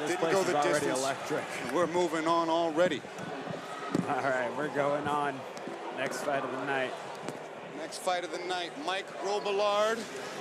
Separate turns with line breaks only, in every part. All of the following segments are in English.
This
Didn't
place
go
is
the
already
distance.
electric.
We're moving on already.
All right, we're going on. Next fight of the night.
Next fight of the night, Mike Robillard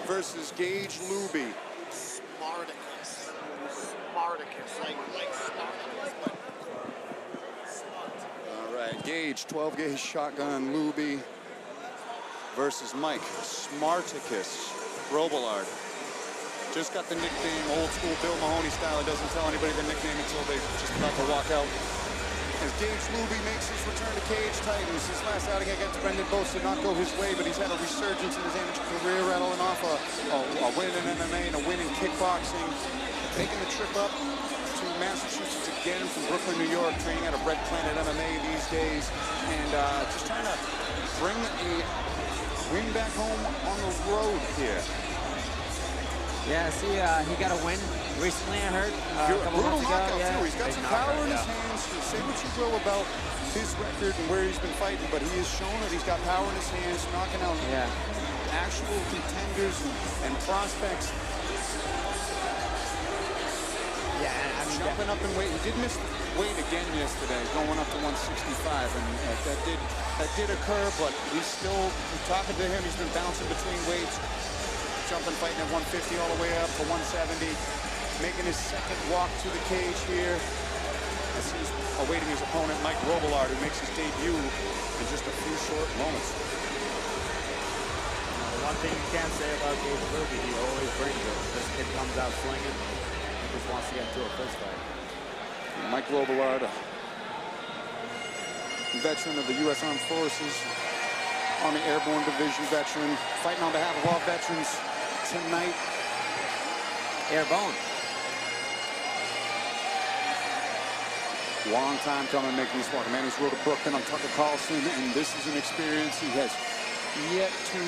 versus Gage Looby.
Spartacus. Spartacus. Like Spartacus, but smart.
All right, Gage, 12 gauge shotgun Looby versus Mike Smarticus Robillard. Just got the nickname old school Bill Mahoney style. He doesn't tell anybody the nickname until they're just about to walk out. As Gage Looby makes his return to Cage Titans. His last outing against Brendan Bose did not go his way, but he's had a resurgence in his amateur career, rattling off a win in MMA and a win in kickboxing. Making the trip up to Massachusetts again from Brooklyn, New York, training at a Red Planet MMA these days, and just trying to bring a win back home on the road here.
Yeah, see, he got a win recently, I heard. A couple
Brutal
months ago.
knockout,
Yeah.
too. He's got
Big
some
knockout,
power in his
yeah.
hands. You say what you will about his record and where he's been fighting, but he has shown that he's got power in his hands, knocking out actual contenders and prospects.
Yeah, I mean,
jumping up in weight. He did miss weight again yesterday, going up to 165, and that did occur, but he's still, talking to him, he's been bouncing between weights, jumping, fighting at 150 all the way up to 170, making his second walk to the cage here as he's awaiting his opponent, Mike Robillard, who makes his debut in just a few short moments.
The one thing you can't say about Gage Looby, he always brings it. This kid comes out swinging. He just wants to get into a fist fight.
Mike Robillard, a veteran of the U.S. Armed Forces, Army Airborne Division veteran, fighting on behalf of all veterans tonight.
Airborne.
Long time coming, making this walk. A man who's rode to Brooklyn on Tucker Carlson, and this is an experience he has yet to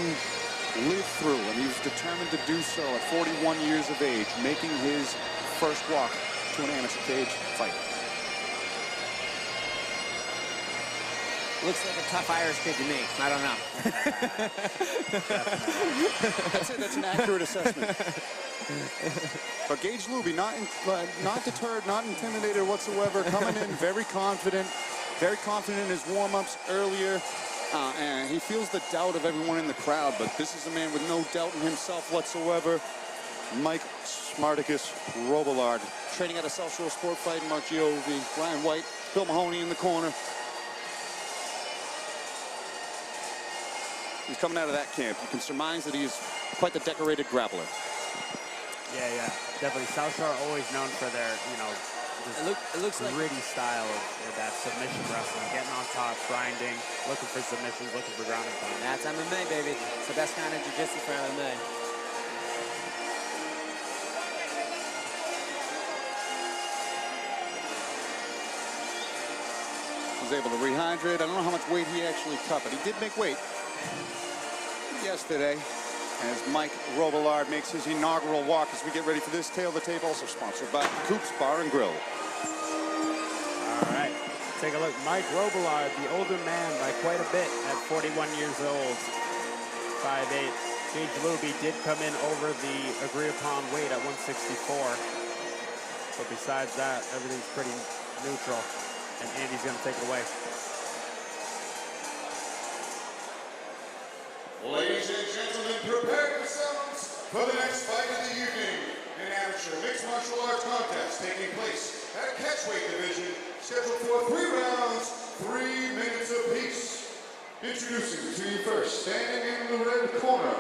live through, and he was determined to do so at 41 years of age, making his first walk to an amateur cage fight.
Looks like a tough Irish kid to me. I don't know.
I'd say that's an accurate assessment. But Gage Looby, not deterred, not intimidated whatsoever, coming in very confident in his warm-ups earlier. And he feels the doubt of everyone in the crowd, but this is a man with no doubt in himself whatsoever. Mike Smarticus Robillard, training at a South Shore Sport Fight, Mark Giove, Ryan White, Bill Mahoney in the corner. He's coming out of that camp. You can surmise that he's quite the decorated grappler.
Yeah. Definitely. South Shore always known for their,
It looks like
gritty style of that submission wrestling, getting on top, grinding, looking for submissions, looking for ground and pound.
that's MMA, baby. It's the best kind of jiu-jitsu for MMA.
Was able to rehydrate. I don't know how much weight he actually cut, but he did make weight yesterday as Mike Robillard makes his inaugural walk as we get ready for this Tail of the Tape, also sponsored by Coop's Bar and Grill.
All right, take a look. Mike Robillard, the older man by quite a bit at 41 years old, 5'8". Gage Looby did come in over the agreed-upon weight at 164. But besides that, everything's pretty neutral. And Andy's going to take it away.
Ladies and gentlemen, prepare yourselves for the next fight of the evening. An amateur mixed martial arts contest taking place at a catchweight division scheduled for 3 rounds, 3 minutes apiece. Introducing to you first, standing in the red corner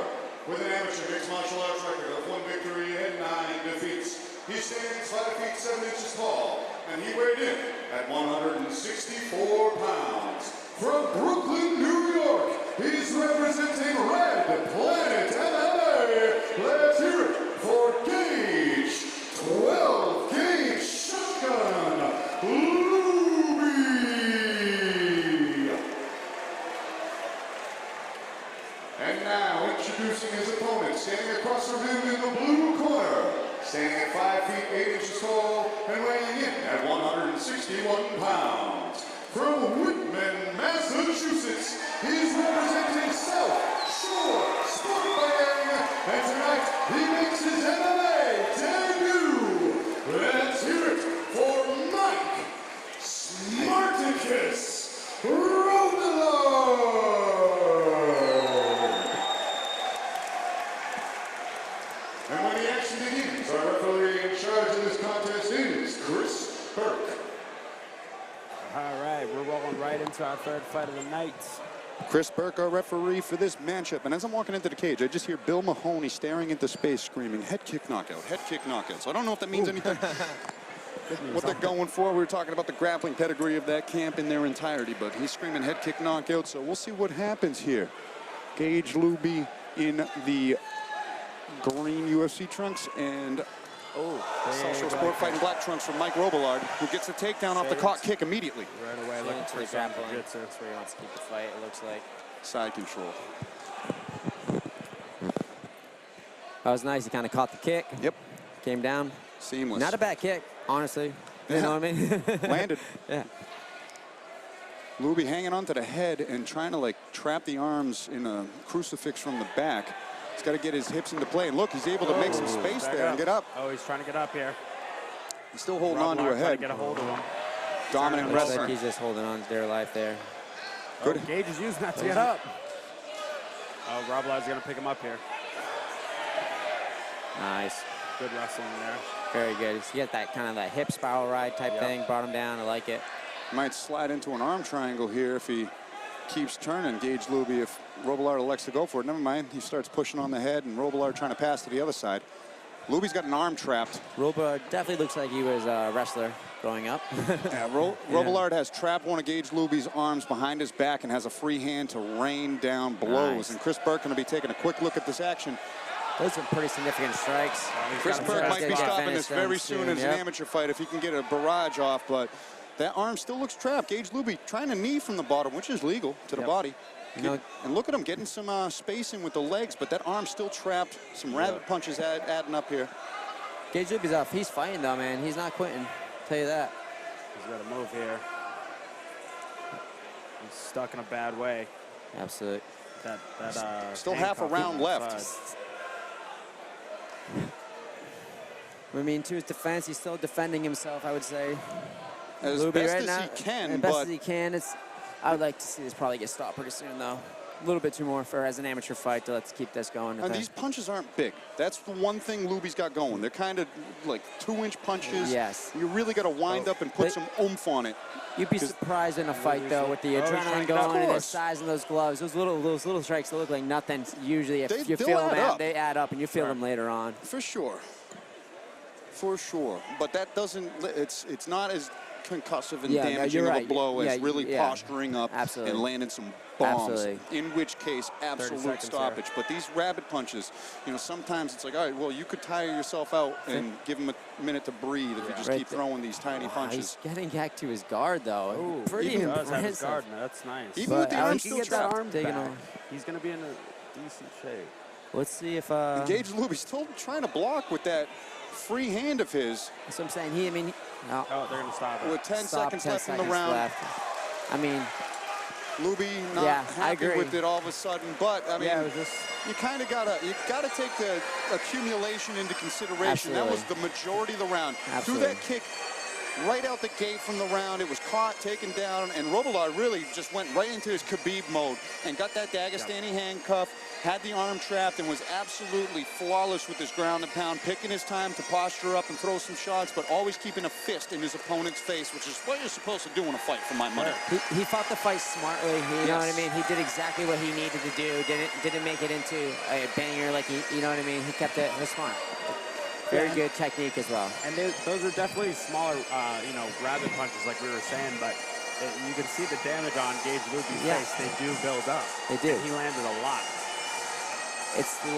with an amateur mixed martial arts record of 1 victory and 9 defeats. He stands 5 feet 7 inches tall, and he weighed in at 164 pounds. From Brooklyn, New York, he's representing Red Planet MMA. Let's hear it for Gage, 12 gauge shotgun, Looby. And now introducing his opponent, standing across from him in the blue corner, standing at 5 feet 8 inches tall and weighing in at 161 pounds. From Whitman, Massachusetts, he's representing South Shore Sport Fighting, and tonight he makes his MMA debut. Let's hear it
right into our third fight of the night.
Chris Burke, our referee for this matchup. And as I'm walking into the cage, I just hear Bill Mahoney staring into space screaming, head kick knockout, head kick knockout. So I don't know if that means anything. What they're going for. We were talking about the grappling pedigree of that camp in their entirety, but he's screaming head kick knockout. So we'll see what happens here. Gage Looby in the green UFC trunks and Social Sport Fighting black trunks from Mike Robillard, who gets a takedown off the caught kick immediately.
Right away, looking for some
grappling.
jiu-jitsu.
That's where he wants to keep the fight, it looks like.
Side control.
That was nice. He kind of caught the kick.
Yep.
Came down.
Seamless.
Not a bad kick, honestly. You know what I mean?
Landed.
Yeah.
Looby hanging onto the head and trying to like trap the arms in a crucifix from the back. He's got to get his hips into play. And look, he's able to make some space there and get up.
Oh, he's trying to get up here.
He's still holding on to a
Robillard trying
head.
to get a hold of him.
Dominant
Looks
wrestler.
like he's just holding on to their life there.
Good. Oh, Gage is using that to get up. Oh, Robillard's going to pick him up here.
Nice.
Good wrestling there.
Very good. He got that kind of that hip spiral ride type thing, brought him down. I like it.
Might slide into an arm triangle here if he keeps turning. Gage Looby, if Robillard elects to go for it. Never mind. He starts pushing on the head, and Robillard trying to pass to the other side. Looby's got an arm trapped.
Robillard definitely looks like he was a wrestler growing up.
Yeah, Robillard has trapped one of Gage Looby's arms behind his back and has a free hand to rain down blows.
Nice.
And Chris Burke going to be taking a quick look at this action.
Those are pretty significant strikes.
Chris Burke might be stopping this very soon as
Yep.
an amateur fight if he can get a barrage off, but that arm still looks trapped. Gage Looby trying to knee from the bottom, which is legal to the body.
You know,
And look at him getting some spacing with the legs, but that arm's still trapped. Some rabbit punches adding up here.
Gage Looby's up. He's fighting though, man. He's not quitting. I'll tell you that.
He's got to move here. He's stuck in a bad way.
Absolutely.
Still half a round left.
I mean, to his defense, he's still defending himself, I would say.
As
Looby
best
right
as
now,
he can,
as best
but
as he can. I would like to see this probably get stopped pretty soon, though. A little bit too more for as an amateur fight to let's keep this going.
and these punches aren't big. That's the one thing Looby's got going. They're kind of like 2-inch punches.
Yes.
You really got to wind up and put some oomph on it.
You'd be surprised in a fight, though, with the adrenaline going and the size of those gloves. Those little strikes that look like nothing. Usually, if you feel them, they add up, and you feel them later on.
For sure. For sure. But that doesn't, it's not as concussive and damaging of a blow as really posturing up and landing some bombs. In which case, absolute stoppage. But these rabbit punches, you know, sometimes it's like, all right, well, you could tire yourself out and give him a minute to breathe if you just keep throwing these tiny punches.
He's getting back to his guard, though.
Ooh,
pretty impressive.
Guard, that's nice.
Even with the arm still
get that arm
taken
back.
off.
He's going to be in a decent shape.
Let's see if
Gage Looby still trying to block with that free hand of his.
That's what I'm saying.
Oh, they're going to stop it.
With 10 seconds left in the round.
I mean,
Looby not happy with it all of a sudden, but I mean, you kind of gotta take the accumulation into consideration. That was the majority of the round. Threw that kick right out the gate from the round. It was caught, taken down, and Robillard really just went right into his Khabib mode and got that Dagestani handcuff, had the arm trapped, and was absolutely flawless with his ground and pound, picking his time to posture up and throw some shots, but always keeping a fist in his opponent's face, which is what you're supposed to do in a fight, for my money.
He fought the fight smartly. You know what I mean? He did exactly what he needed to do. Didn't make it into a banger like you know what I mean? He kept it smart. Very good technique as well.
And those are definitely smaller, you know, rabbit punches like we were saying, but you can see the damage on Gage Looby's face. They do build up.
They do.
He landed a lot.
It's the